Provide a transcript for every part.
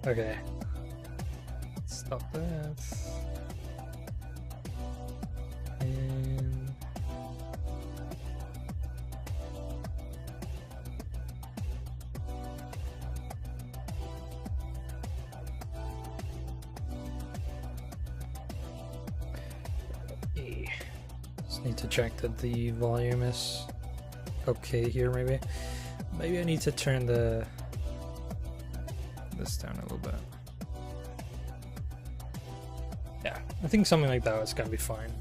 Okay. Stop that. And just need to check that the volume is okay here. Maybe I need to turn this down a little bit. Yeah, I think something like that is gonna be fine.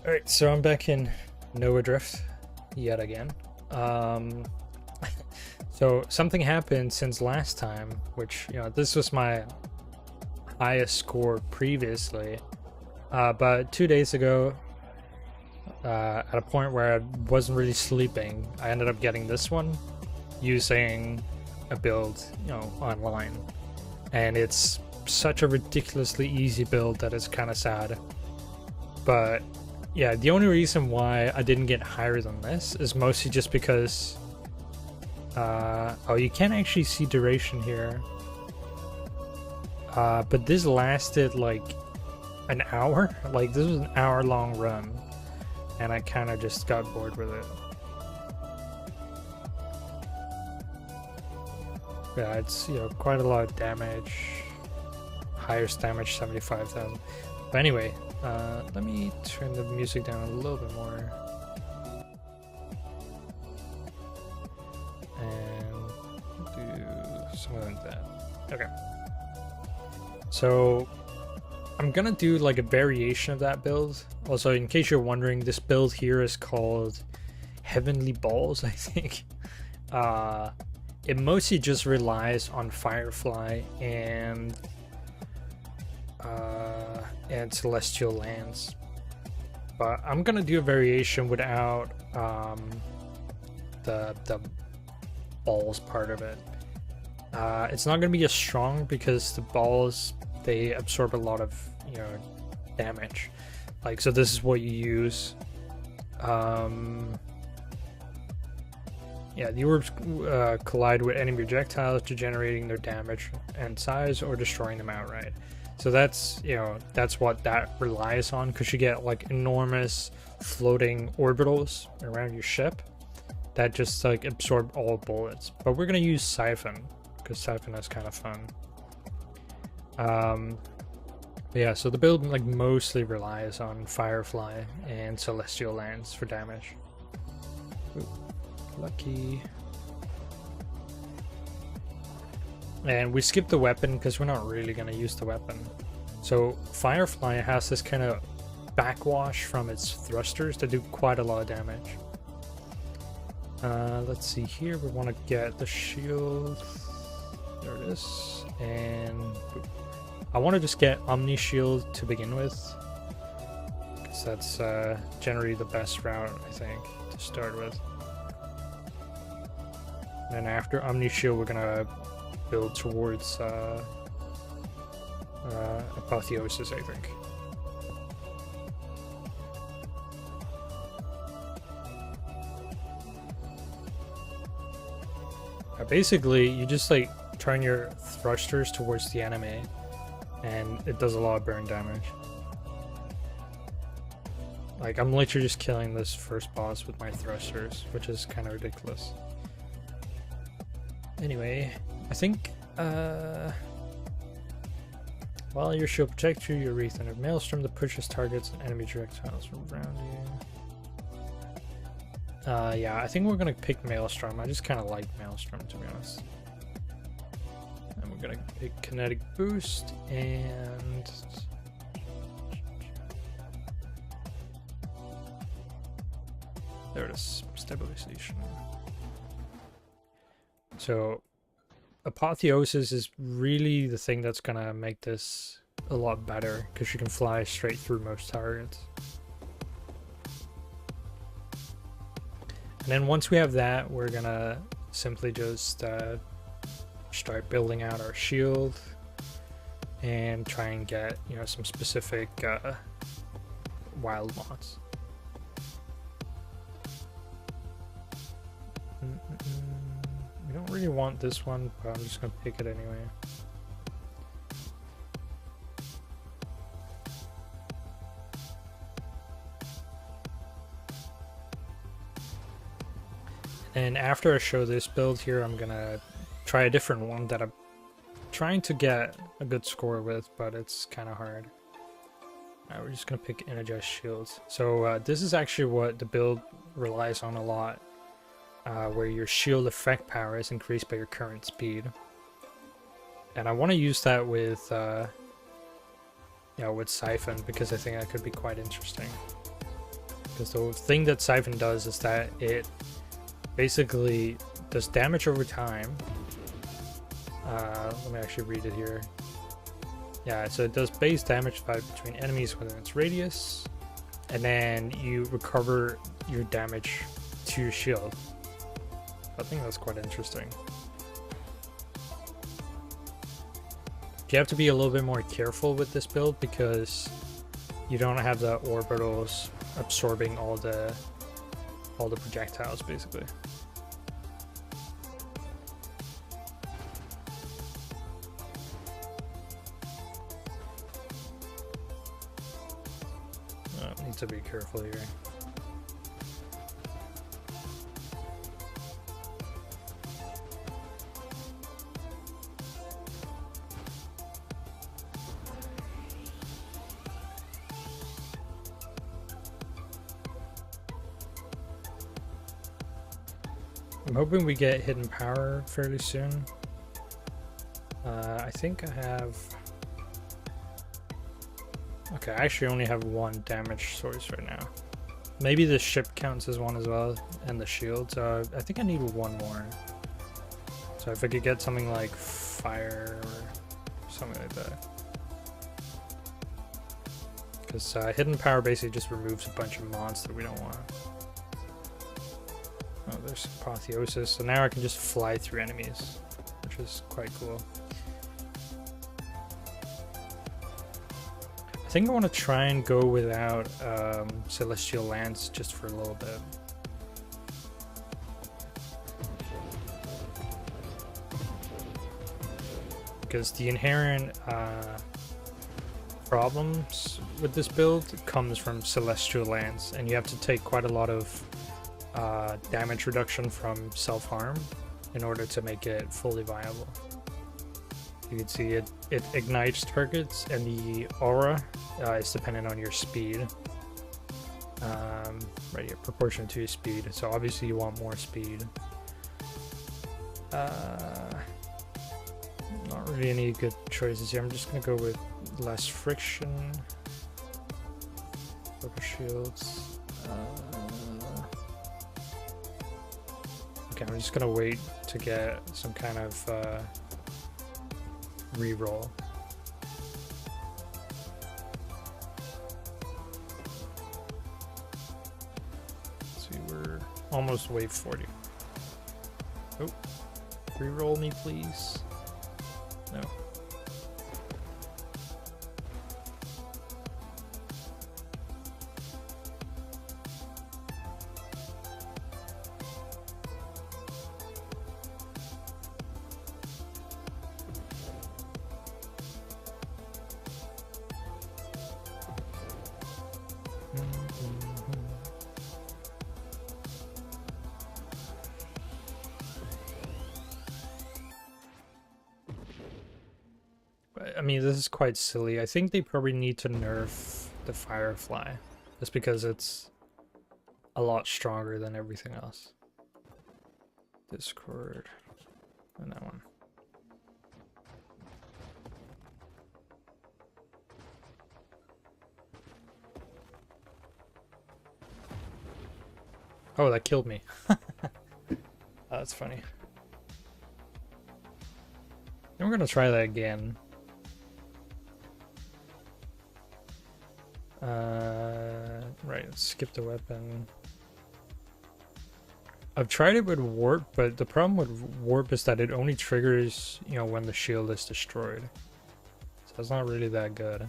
Alright, so I'm back in Noah Drift yet again. So something happened since last time, which, you know, this was my highest score previously, but 2 days ago, at a point where I wasn't really sleeping, I ended up getting this one using a build, you know, online, and it's such a ridiculously easy build that it's kind of sad. But yeah, the only reason why I didn't get higher than this is mostly just because oh, you can't actually see duration here, but this lasted like an hour. Like, this was an hour-long run, and I kind of just got bored with it. Yeah, it's, you know, quite a lot of damage. Highest damage, 75,000. But anyway, let me turn the music down a little bit more. And do something like that. Okay. So I'm gonna do like a variation of that build. Also, in case you're wondering, this build here is called Heavenly Balls, I think. It mostly just relies on Firefly and Celestial Lands, but I'm gonna do a variation without the balls part of it. It's not gonna be as strong because the balls, they absorb a lot of, you know, damage. Like, so this is what you use. Yeah, the orbs collide with enemy projectiles, degenerating their damage and size or destroying them outright. So that's, you know, that's what that relies on, because you get like enormous floating orbitals around your ship that just like absorb all bullets. But we're gonna use Siphon because Siphon is kind of fun. Yeah, so the build like mostly relies on Firefly and Celestial Lands for damage. Ooh. Lucky. And we skipped the weapon because we're not really going to use the weapon. So Firefly has this kind of backwash from its thrusters that do quite a lot of damage. Let's see here. We want to get the shield. There it is. And I want to just get Omni Shield to begin with, because that's generally the best route, I think, to start with. And after Omni Shield, we're gonna build towards Apotheosis, I think. Basically, you just like turn your thrusters towards the enemy, and it does a lot of burn damage. Like, I'm literally just killing this first boss with my thrusters, which is kind of ridiculous. Anyway, I think, while your shield protects you, you wreath under Maelstrom that pushes targets and enemy projectiles around you. Yeah, I think we're gonna pick Maelstrom. I just kind of like Maelstrom, to be honest. And we're gonna pick Kinetic Boost and... there it is, Stabilization. So Apotheosis is really the thing that's gonna make this a lot better, because you can fly straight through most targets. And then once we have that, we're gonna simply just start building out our shield and try and get, you know, some specific wild mods. We don't really want this one, but I'm just gonna pick it anyway. And after I show this build here, I'm gonna try a different one that I'm trying to get a good score with, but it's kind of hard. We're just gonna pick energized shields. So this is actually what the build relies on a lot, where your shield effect power is increased by your current speed. And I want to use that with, with Siphon, because I think that could be quite interesting. Because the thing that Siphon does is that it basically does damage over time. Let me actually read it here. Yeah, so it does base damage between enemies within its radius, and then you recover your damage to your shield. I think that's quite interesting. You have to be a little bit more careful with this build because you don't have the orbitals absorbing all the projectiles, basically. Need to be careful here. I'm hoping we get hidden power fairly soon. I think I have... Okay, I actually only have one damage source right now. Maybe the ship counts as one as well, and the shield, so I think I need one more. So if I could get something like fire or something like that. Because hidden power basically just removes a bunch of mods that we don't want. Oh, there's apotheosis, so now I can just fly through enemies, which is quite cool. I think I want to try and go without Celestial Lance just for a little bit. Because the inherent problems with this build comes from Celestial Lance, and you have to take quite a lot of damage reduction from self-harm in order to make it fully viable. You can see it ignites targets, and the aura is dependent on your speed. Right here, proportion to your speed. So obviously you want more speed. Not really any good choices here. I'm just gonna go with less friction. Rubber shields. Okay, I'm just gonna wait to get some kind of reroll. Let's see, we're almost wave 40. Oh, reroll me, please. No. I mean, this is quite silly. I think they probably need to nerf the Firefly, just because it's a lot stronger than everything else. Discord, and that one. Oh, that killed me. That's funny. And we're gonna try that again. Right, let's skip the weapon. I've tried it with warp, but the problem with warp is that it only triggers, you know, when the shield is destroyed. So it's not really that good.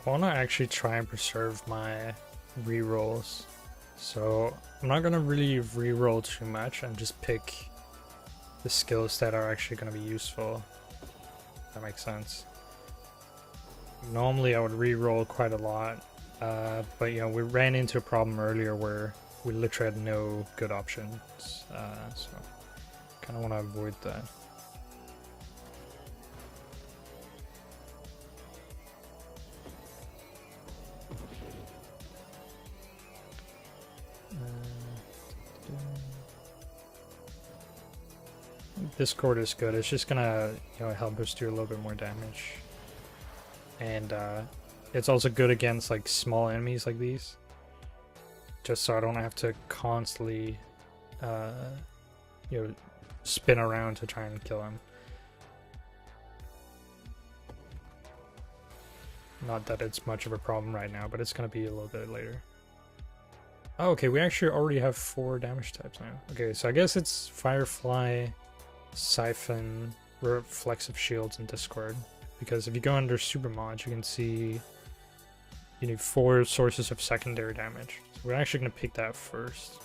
I want to actually try and preserve my rerolls. So I'm not going to really reroll too much and just pick the skills that are actually going to be useful. If that makes sense. Normally I would reroll quite a lot, but you know, we ran into a problem earlier where we literally had no good options, so kind of want to avoid that. Discord is good. It's just gonna, you know, help us do a little bit more damage, and it's also good against like small enemies like these, just so I don't have to constantly you know, spin around to try and kill him. Not that it's much of a problem right now, but it's gonna be a little bit later. Oh, okay, we actually already have 4 damage types now. Okay, so I guess it's Firefly, Siphon, Reflexive Shields, and Discord. Because if you go under super mods, you can see you need 4 sources of secondary damage. So we're actually going to pick that first.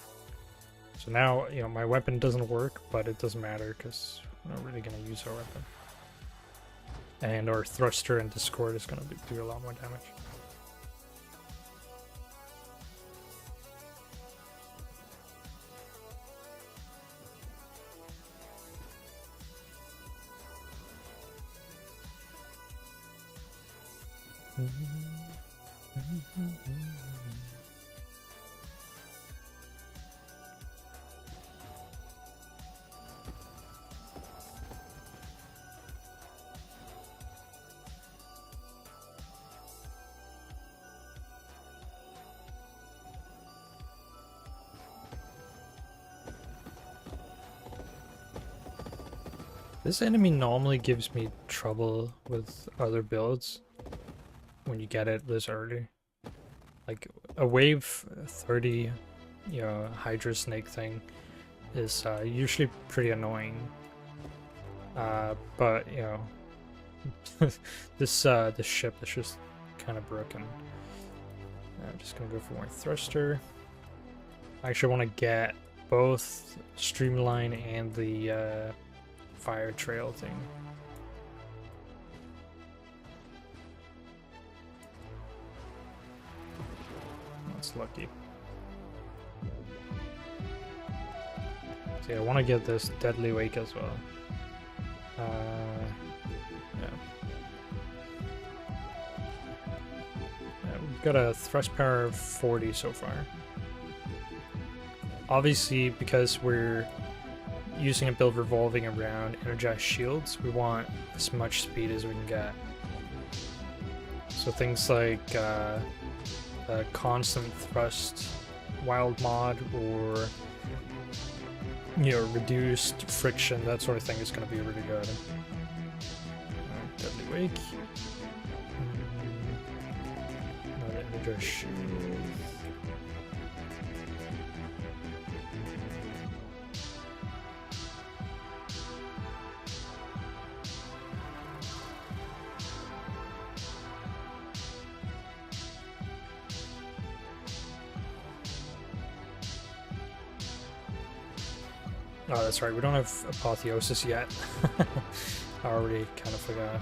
So now, you know, my weapon doesn't work, but it doesn't matter because we're not really going to use our weapon. And our thruster and Discord is going to do a lot more damage. This enemy normally gives me trouble with other builds when you get it this early. Like a wave 30, you know, Hydra Snake thing is usually pretty annoying. But you know, this ship is just kind of broken. I'm just gonna go for more thruster. I actually want to get both Streamline and the fire trail thing. That's lucky. So yeah, I want to get this Deadly Wake as well. Yeah. We've got a thrust power of 40 so far. Obviously, because we're using a build revolving around energized shields, we want as much speed as we can get. So things like constant thrust wild mod, or you know, reduced friction, that sort of thing is going to be really good. Deadly Wake. Another energized shield. Oh, that's right, we don't have Apotheosis yet. I already kind of forgot.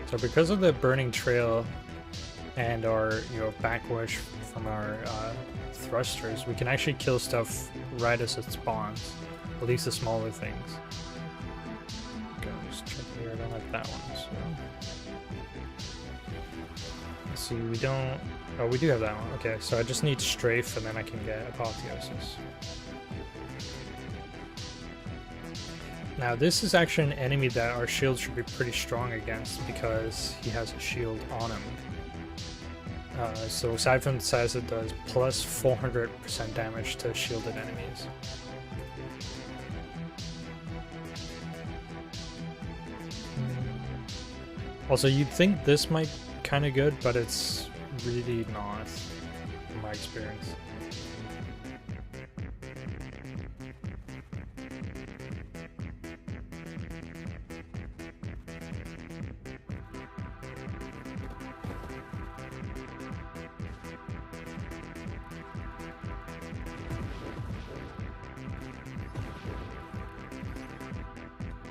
So because of the burning trail and our, you know, backwash from our thrusters, we can actually kill stuff right as it spawns, at least the smaller things. Okay, I'll just check here. I don't like that one. So let's see, we don't. Oh, we do have that one. Okay, so I just need strafe, and then I can get Apotheosis. Now this is actually an enemy that our shield should be pretty strong against because he has a shield on him. So Siphon says it does plus 400% damage to shielded enemies. Also, you'd think this might kind of good, but it's really not, from my experience.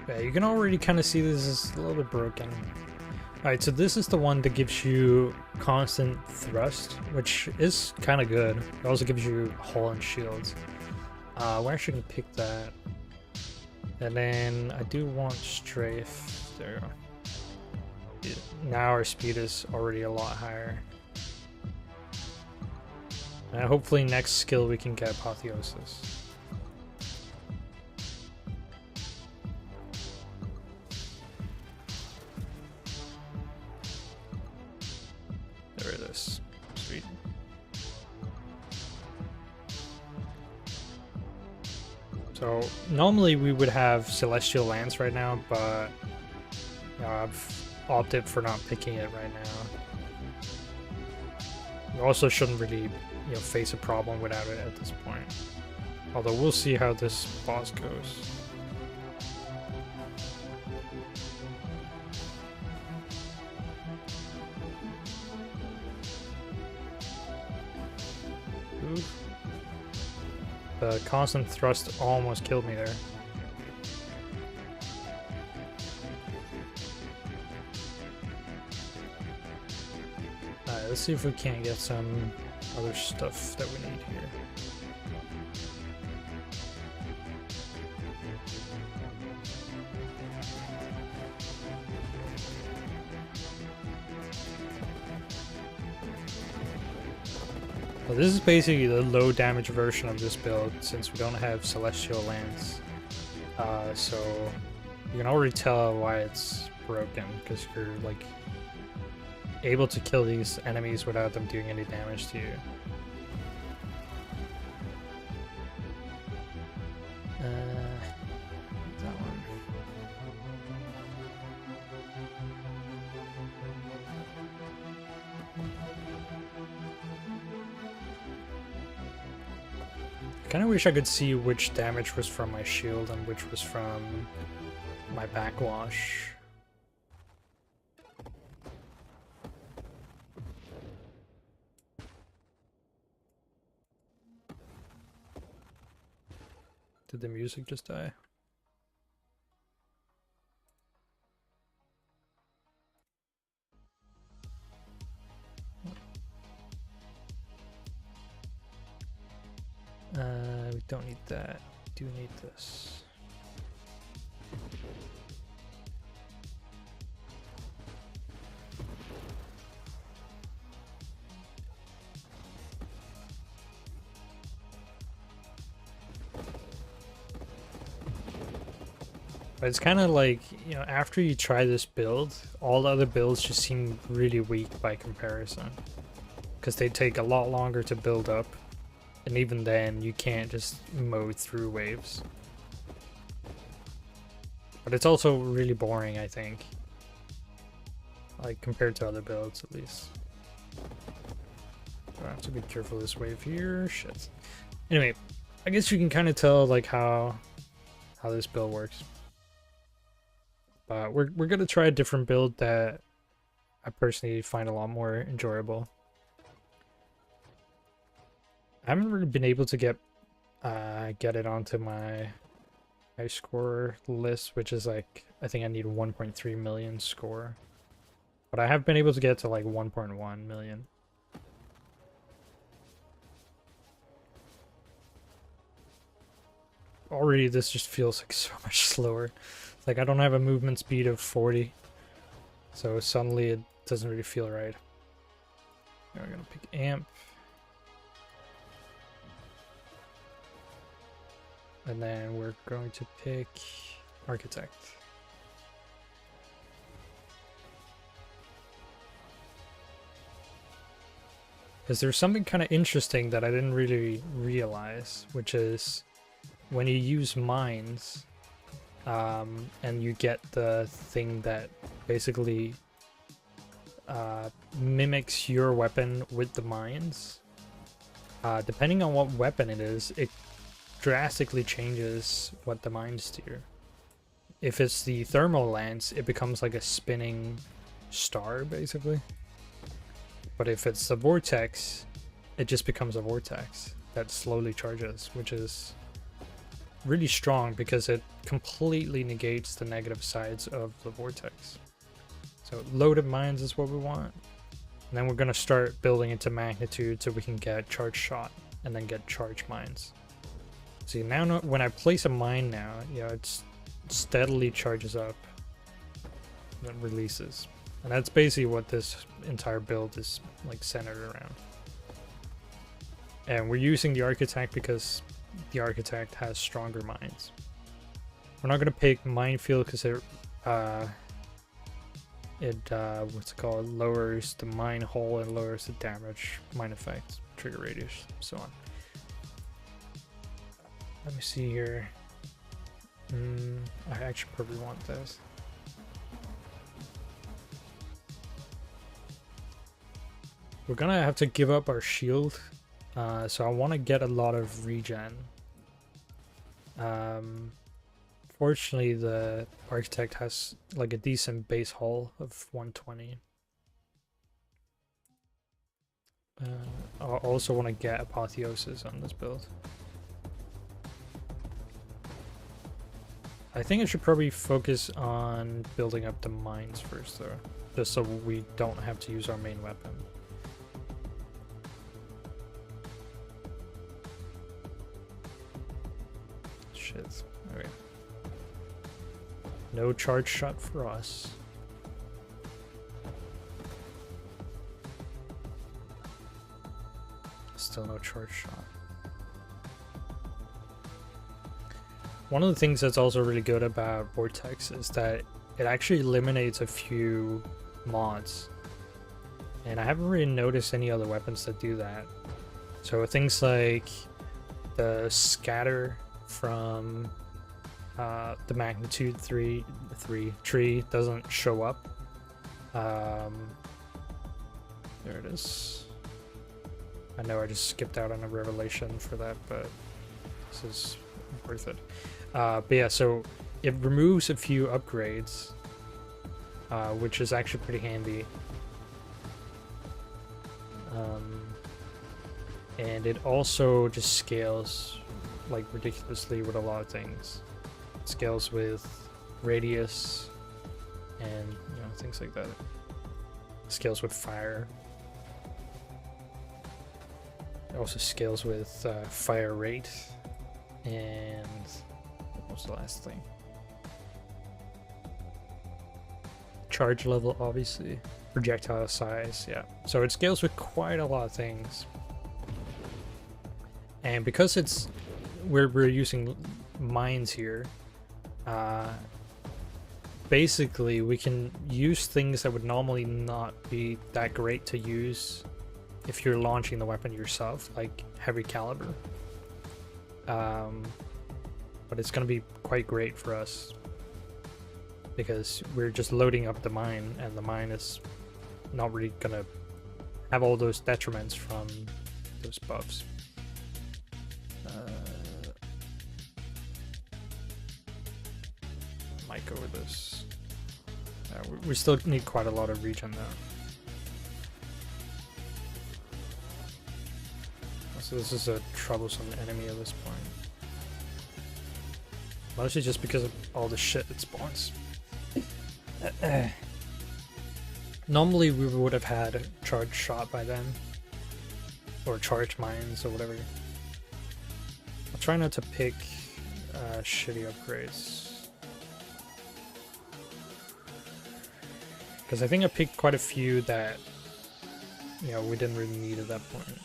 Yeah, you can already kind of see this is a little bit broken. Alright, so this is the one that gives you constant thrust, which is kind of good. It also gives you hull and shields. We're actually going to pick that. And then I do want strafe. There. Yeah, now our speed is already a lot higher. And hopefully next skill we can get apotheosis. There it is. Sweet. So normally we would have Celestial Lance right now, but I've opted for not picking it right now. We also shouldn't really, face a problem without it at this point. Although we'll see how this boss goes. Oof. The constant thrust almost killed me there. Alright, let's see if we can't get some other stuff that we need here. Well, this is basically the low damage version of this build since we don't have Celestial Lance. So you can already tell why it's broken, because you're like able to kill these enemies without them doing any damage to you. That one. I kind of wish I could see which damage was from my shield and which was from my backwash. Did the music just die? We don't need that. We do need this. But it's kind of like, after you try this build, all the other builds just seem really weak by comparison. Because they take a lot longer to build up. And even then, you can't just mow through waves. But it's also really boring, I think. Like, compared to other builds, at least. So I have to be careful this wave here. Shit. Anyway, I guess you can kind of tell, like, how this build works. But we're gonna try a different build that I personally find a lot more enjoyable. I haven't really been able to get it onto my high score list, which is like, I think I need 1.3 million score. But I have been able to get to like 1.1 million. Already this just feels like so much slower. It's like I don't have a movement speed of 40. So suddenly it doesn't really feel right. Now we're gonna pick amp. And then we're going to pick architect. Because there's something kind of interesting that I didn't really realize, which is when you use mines, and you get the thing that basically mimics your weapon with the mines. Depending on what weapon it is, it drastically changes what the mines do. If it's the thermal lance, it becomes like a spinning star, basically. But if it's the vortex, it just becomes a vortex that slowly charges, which is really strong because it completely negates the negative sides of the vortex. So loaded mines is what we want. And then we're going to start building into magnitude so we can get charge shot and then get charge mines. See, now when I place a mine now, it steadily charges up and then releases. And that's basically what this entire build is like centered around. And we're using the architect because the architect has stronger mines. We're not going to pick minefield because what's it called, lowers the mine hull and lowers the damage, mine effect, trigger radius, so on. Let me see here. I actually probably want this. We're gonna have to give up our shield, so I want to get a lot of regen. Fortunately, the architect has like a decent base hull of 120. I also want to get apotheosis on this build. I think I should probably focus on building up the mines first though, just so we don't have to use our main weapon. Shit. Okay. No charge shot for us. Still no charge shot. One of the things that's also really good about Vortex is that it actually eliminates a few mods. And I haven't really noticed any other weapons that do that. So things like the scatter from the magnitude 3 tree doesn't show up. There it is. I know I just skipped out on a revelation for that, but this is worth it. But yeah, so it removes a few upgrades, which is actually pretty handy. And it also just scales like ridiculously with a lot of things. It scales with radius and things like that. It scales with fire. It also scales with fire rate and what was the last thing? Charge level, obviously. Projectile size, yeah. So it scales with quite a lot of things. And because we're using mines here, basically we can use things that would normally not be that great to use if you're launching the weapon yourself, like heavy caliber. But it's going to be quite great for us because we're just loading up the mine, and the mine is not really going to have all those detriments from those buffs. Might go with this. We still need quite a lot of regen though. So this is a troublesome enemy at this point. Mostly just because of all the shit that spawns. Normally we would have had charge shot by then. Or charge mines or whatever. I'll try not to pick shitty upgrades. Because I think I picked quite a few that we didn't really need at that point.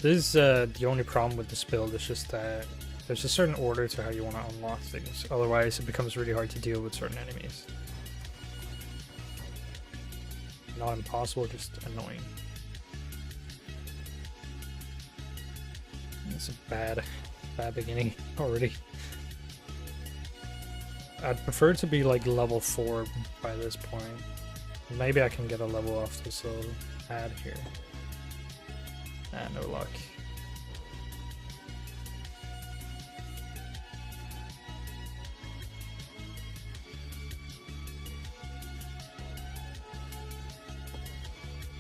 This is the only problem with this build, it's just that there's a certain order to how you want to unlock things, otherwise it becomes really hard to deal with certain enemies. Not impossible, just annoying. It's a bad beginning already. I'd prefer to be like level 4 by this point. Maybe I can get a level off this little ad here. Ah, no luck.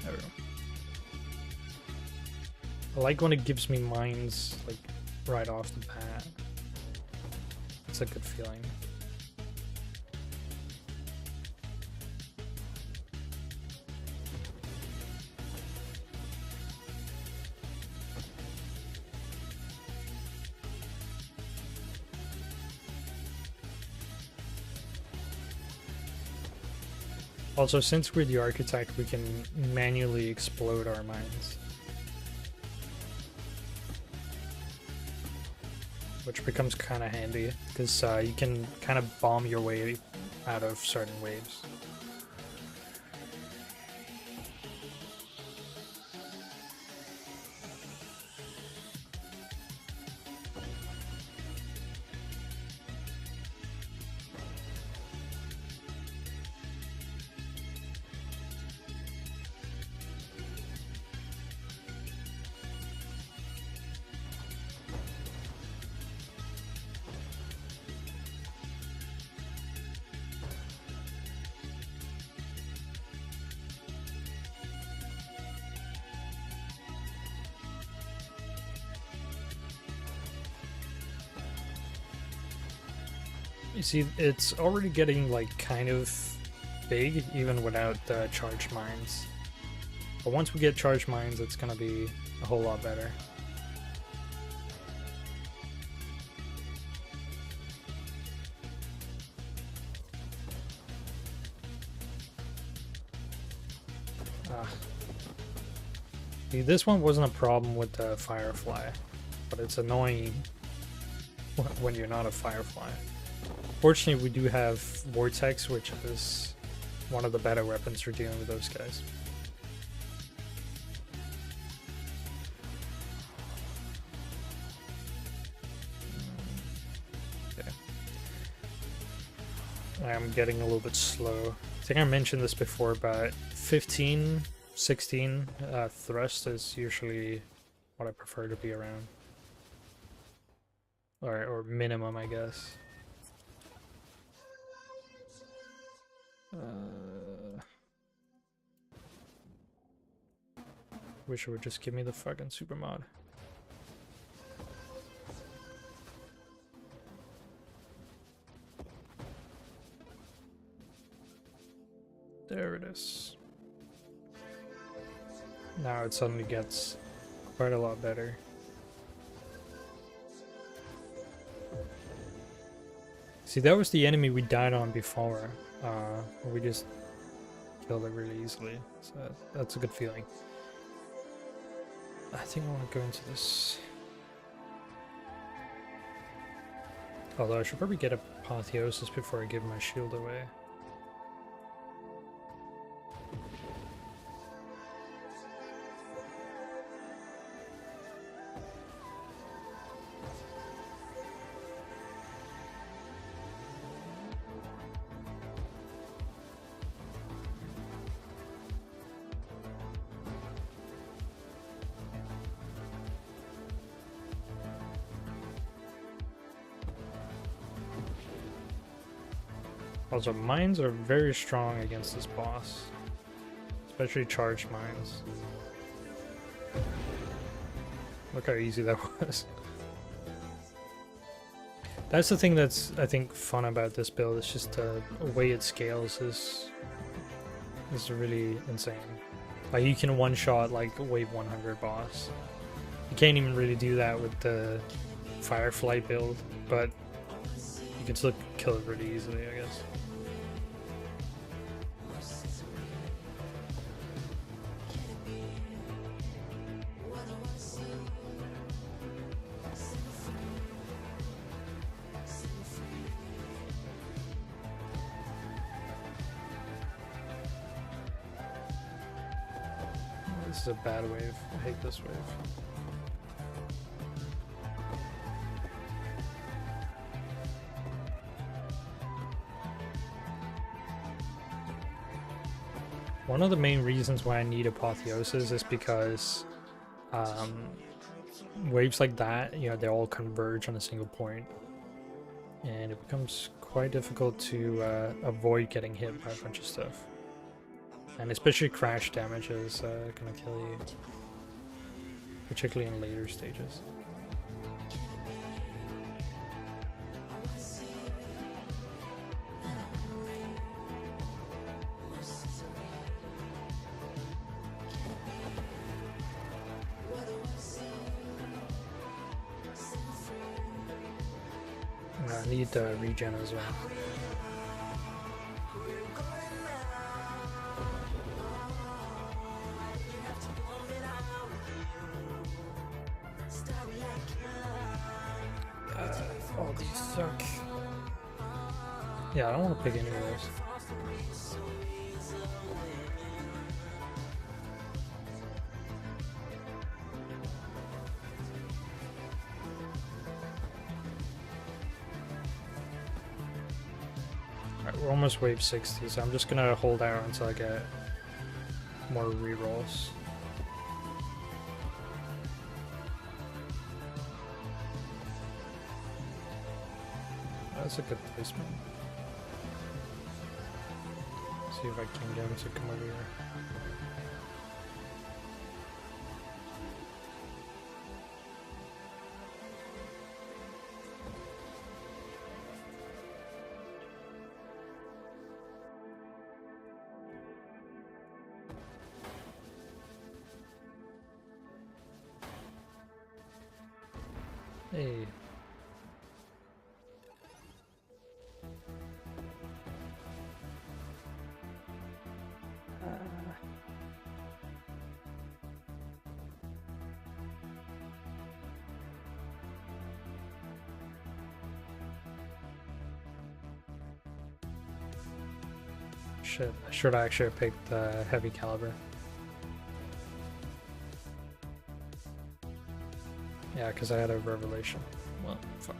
There we go. I like when it gives me mines like right off the bat. It's a good feeling. Also, since we're the architect, we can manually explode our mines, which becomes kind of handy because you can kind of bomb your way out of certain waves. You see, it's already getting like kind of big even without the charged mines. But once we get charged mines, it's gonna be a whole lot better. See, this one wasn't a problem with the Firefly, but it's annoying when you're not a Firefly. Fortunately, we do have Vortex, which is one of the better weapons for dealing with those guys. Okay. I'm getting a little bit slow. I think I mentioned this before, but 15, 16 thrust is usually what I prefer to be around. Or minimum, I guess. Wish it would just give me the fucking super mod. There it is. Now it suddenly gets quite a lot better. See, that was the enemy we died on before. We just killed it really easily, so that's a good feeling. I think I want to go into this. Although I should probably get Apotheosis before I give my shield away. Also, mines are very strong against this boss, especially charged mines. Look how easy that was. That's the thing that's, I think, fun about this build. It's just the way it scales is really insane. Like, you can one-shot like wave 100 boss. You can't even really do that with the Firefly build, but you can still kill it really easily, I guess. This is a bad wave. I hate this wave. One of the main reasons why I need Apotheosis is because waves like that, you know, they all converge on a single point, and it becomes quite difficult to avoid getting hit by a bunch of stuff. And especially crash damage is gonna kill you, particularly in later stages. I need regen as well. Oh, these suck. Yeah, I don't want to pick any of those. Alright, we're almost wave 60, so I'm just gonna hold out until I get more rerolls. That's a good placement. See if I can get him to come over here. Hey. Shit, I should actually have picked heavy caliber. Yeah, because I had a revelation. Well, fuck.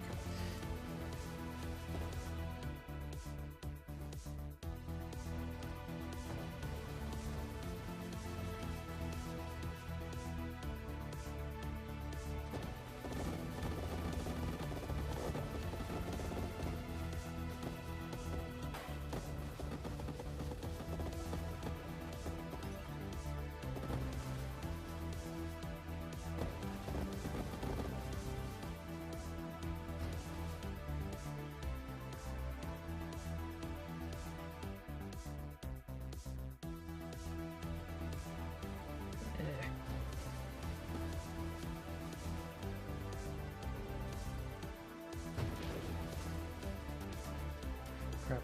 Crap.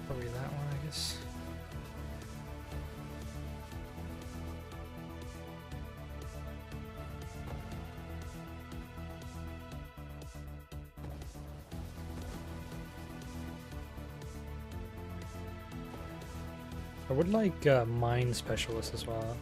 Probably that one, I guess. I would like mine specialist as well.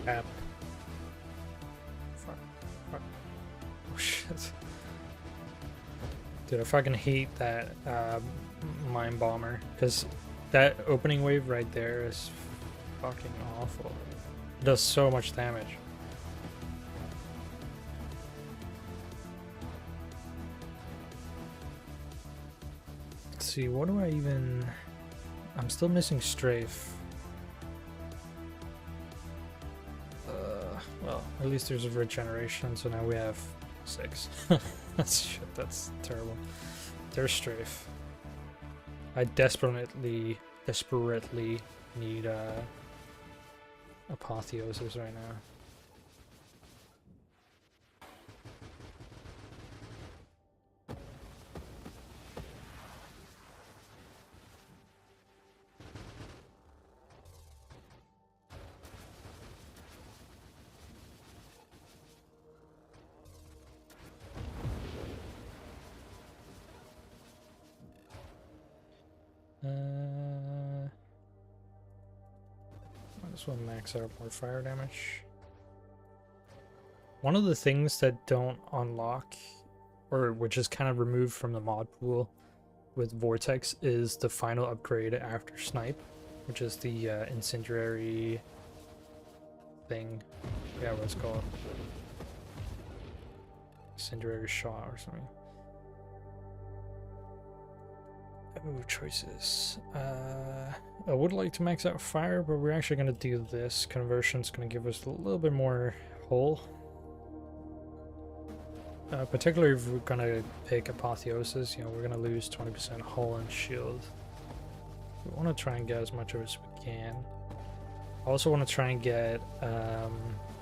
Crap. Fuck. Fuck. Oh shit. Dude, I fucking hate that mine bomber, because that opening wave right there is fucking awful. It does so much damage. Let's see, what do I even... I'm still missing strafe. Well, At least there's a regeneration, so now we have 6. That's shit, that's terrible. There's strafe. I desperately need apotheosis right now. Might as well max out more fire damage. One of the things that don't unlock, or which is kind of removed from the mod pool with Vortex, is the final upgrade after Snipe, which is the incendiary thing. Yeah, what it's called. Incendiary shot or something. Oh, choices. I would like to max out fire, but we're actually going to do this. Conversion's going to give us a little bit more hull. Particularly if we're going to pick apotheosis, you know, we're going to lose 20% hull and shield. We want to try and get as much of it as we can. I also want to try and get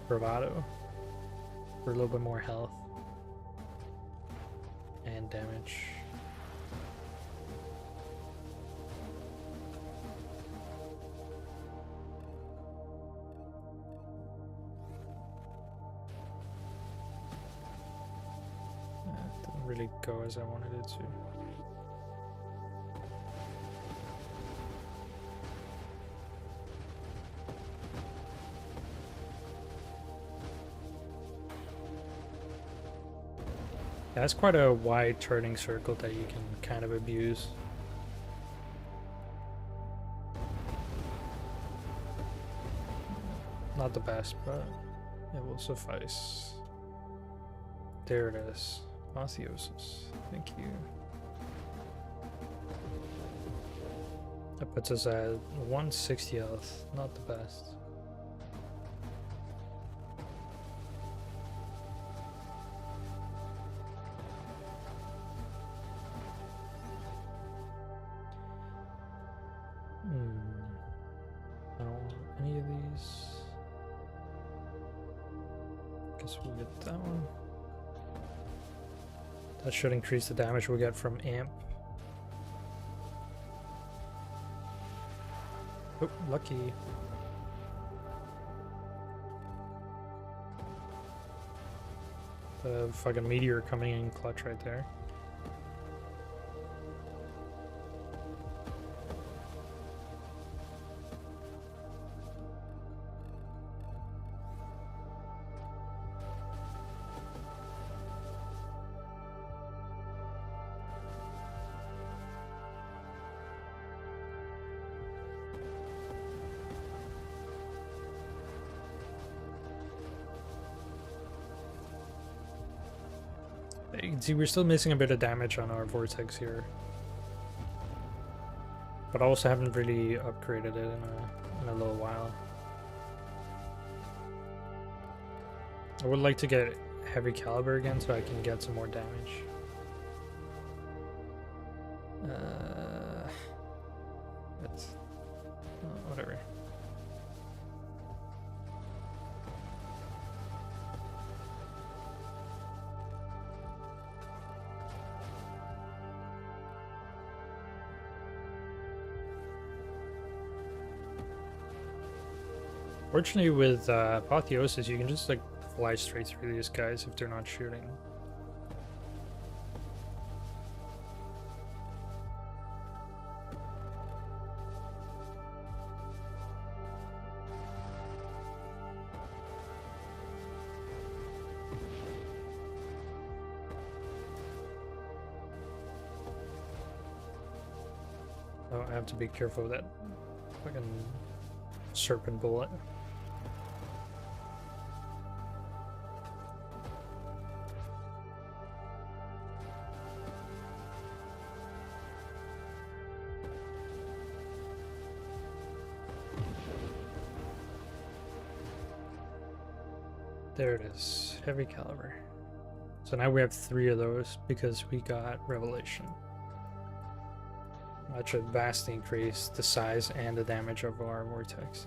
bravado for a little bit more health and damage. Really go as I wanted it to. Yeah, it's quite a wide turning circle that you can kind of abuse. Not the best, but it will suffice. There it is. Apotheosis. Thank you. That puts us at 160 health. Not the best. I don't want any of these. Guess we'll get that one. That should increase the damage we get from amp. Oh, lucky. The fucking meteor coming in clutch right there. You can see we're still missing a bit of damage on our vortex here, but I also haven't really upgraded it in a little while. I would like to get heavy caliber again so I can get some more damage. That's whatever. Fortunately, with apotheosis, you can just like fly straight through these guys if they're not shooting. Oh, I have to be careful with that fucking serpent bullet. There it is, heavy caliber. So now we have 3 of those because we got Revelation. That should vastly increase the size and the damage of our vortex.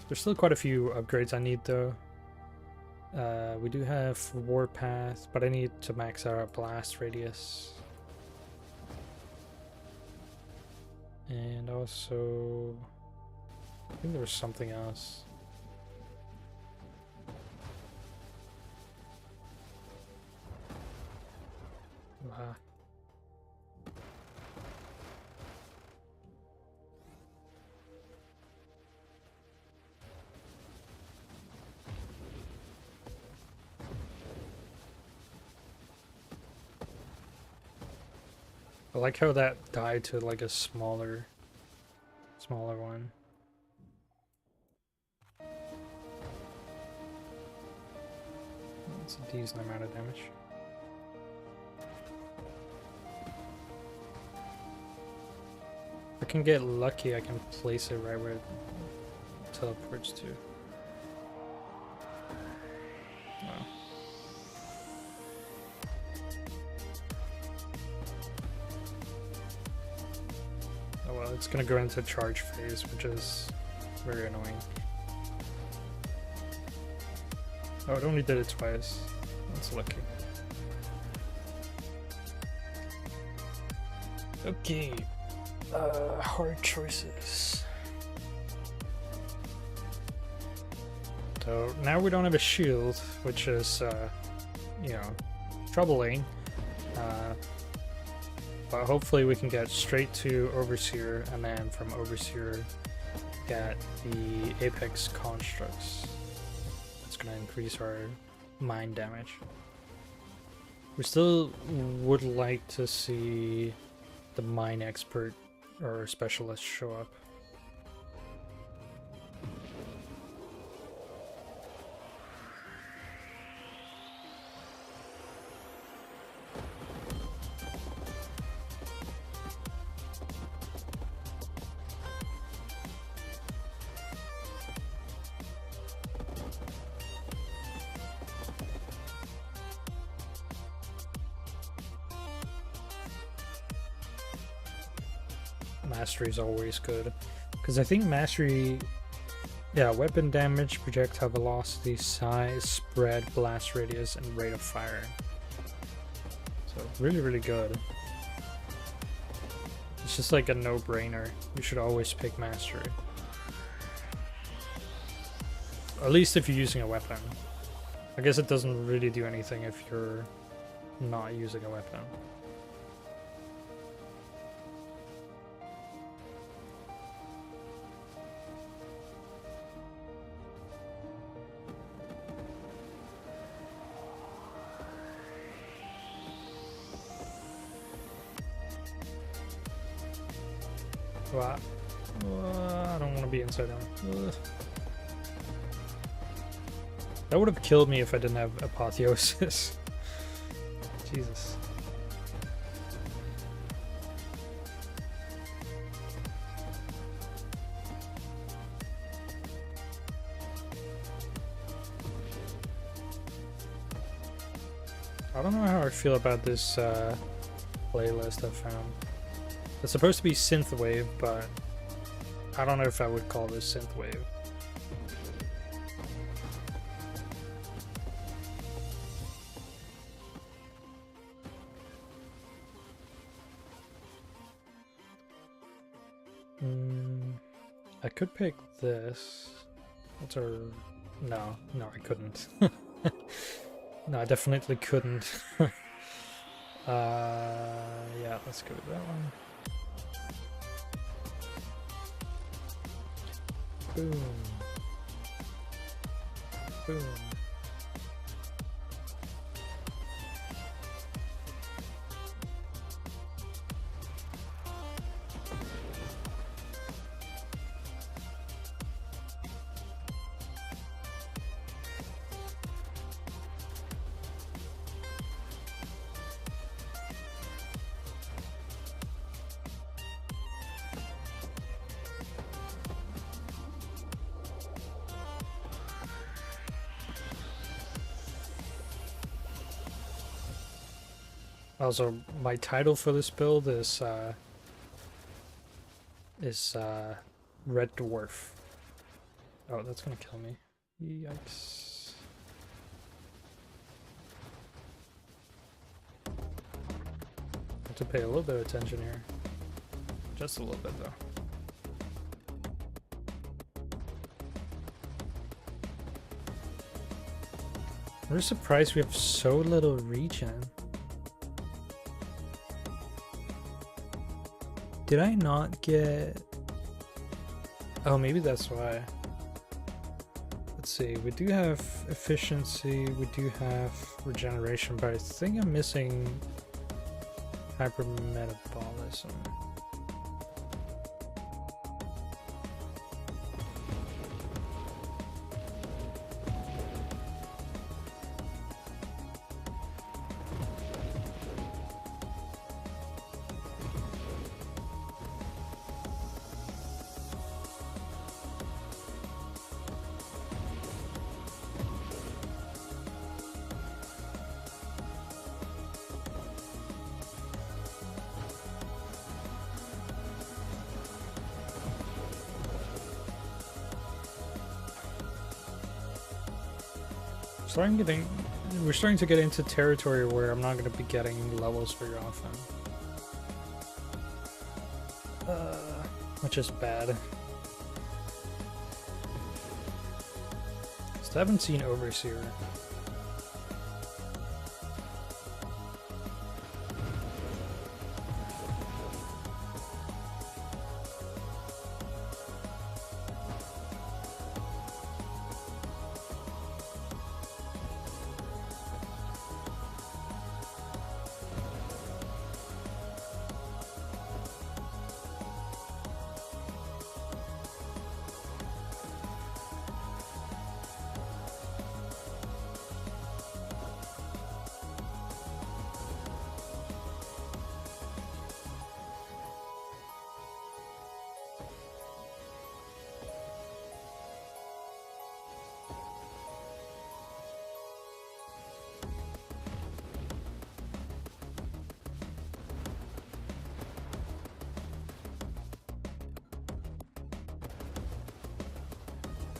There's still quite a few upgrades I need though. We do have Warpath, but I need to max out our blast radius. And also, I think there was something else. Wow. I like how that died to like a smaller one. That's a decent amount of damage. If I can get lucky, I can place it right where it teleports to. Wow. Oh well, it's gonna go into charge phase, which is very annoying. Oh, it only did it twice. That's lucky. Okay. Hard choices. So now we don't have a shield, which is, you know, troubling. But hopefully we can get straight to Overseer, and then from Overseer get the Apex Constructs. That's gonna increase our mine damage. We still would like to see the Mine Expert or Specialist show up. Mastery is always good, because I think Mastery, yeah, weapon damage, projectile velocity, size, spread, blast radius, and rate of fire. So really, really good. It's just like a no-brainer. You should always pick Mastery. Or at least if you're using a weapon. I guess it doesn't really do anything if you're not using a weapon. Wow. I don't want to be inside them. That would have killed me if I didn't have Apotheosis. Jesus. I don't know how I feel about this playlist I found. It's supposed to be synthwave, but I don't know if I would call this synthwave. I could pick this. What's our... No, I couldn't. No, I definitely couldn't. Yeah, let's go with that one. Boom. Boom. Also, my title for this build is Red Dwarf. Oh, that's gonna kill me. Yikes. Have to pay a little bit of attention here. Just a little bit though. I'm just surprised we have so little regen. Did I not get... Oh, maybe that's why. Let's see, we do have efficiency, we do have regeneration, but I think I'm missing hypermetabolism. We're starting to get into territory where I'm not going to be getting levels very often. Which is bad. Still haven't seen Overseer.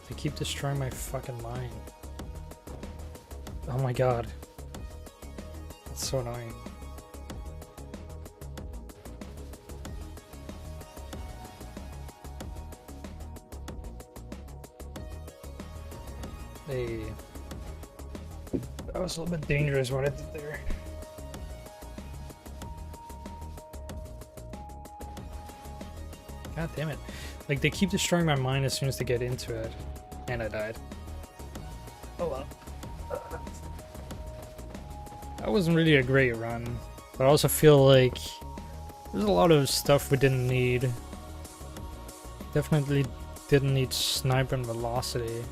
They keep destroying my fucking mind. Oh my god. That's so annoying. Hey. That was a little bit dangerous what I did there. God damn it. Like, they keep destroying my mind as soon as they get into it. And I died. Oh well. That wasn't really a great run. But I also feel like there's a lot of stuff we didn't need. Definitely didn't need sniper and velocity.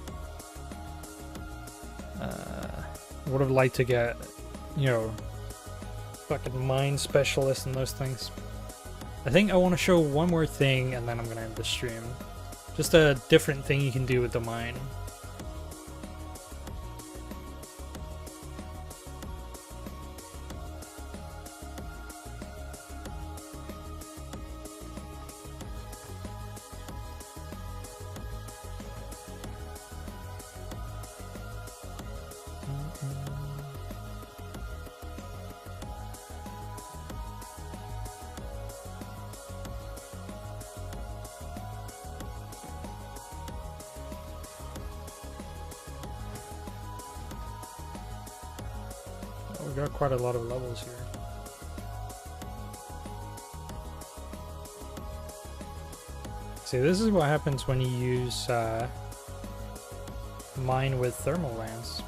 Would have liked to get, you know, fucking mind specialist and those things. I think I want to show one more thing and then I'm gonna end the stream. Just a different thing you can do with the mine. We got quite a lot of levels here. See, this is what happens when you use mine with thermal lance.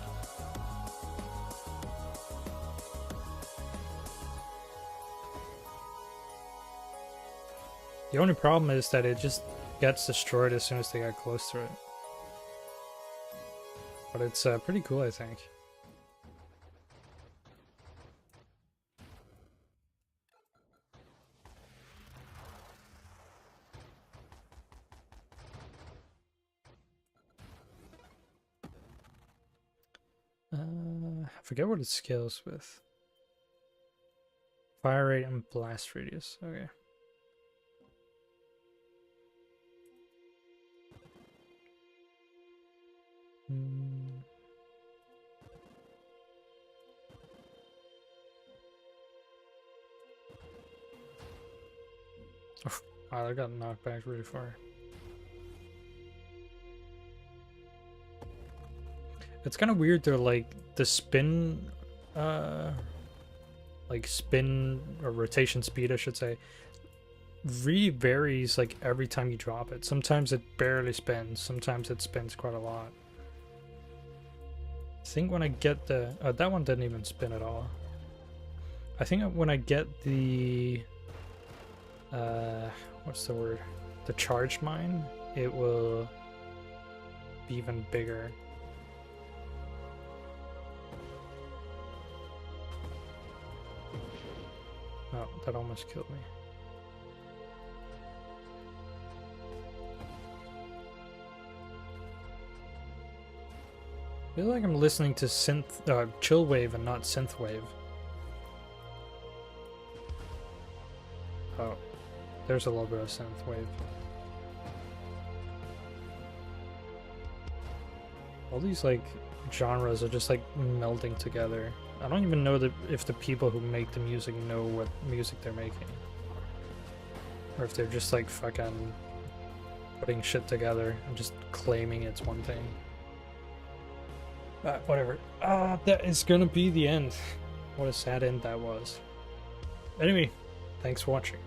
The only problem is that it just gets destroyed as soon as they get close to it. But it's pretty cool, I think. I forget what it scales with. Fire rate and blast radius. Okay. Oh, I got knocked back really far. It's kind of weird though, like the spin, like spin or rotation speed, I should say, really varies like every time you drop it. Sometimes it barely spins, sometimes it spins quite a lot. I think when I get the that one didn't even spin at all. I think when I get the what's the word, the charged mine, it will be even bigger. Oh, that almost killed me. I feel like I'm listening to chill wave and not synth wave. Oh, there's a little bit of synth wave. All these like genres are just like melding together. I don't even know if the people who make the music know what music they're making, or if they're just like fucking putting shit together and just claiming it's one thing. Whatever. That is gonna be the end. What a sad end that was. Anyway, thanks for watching.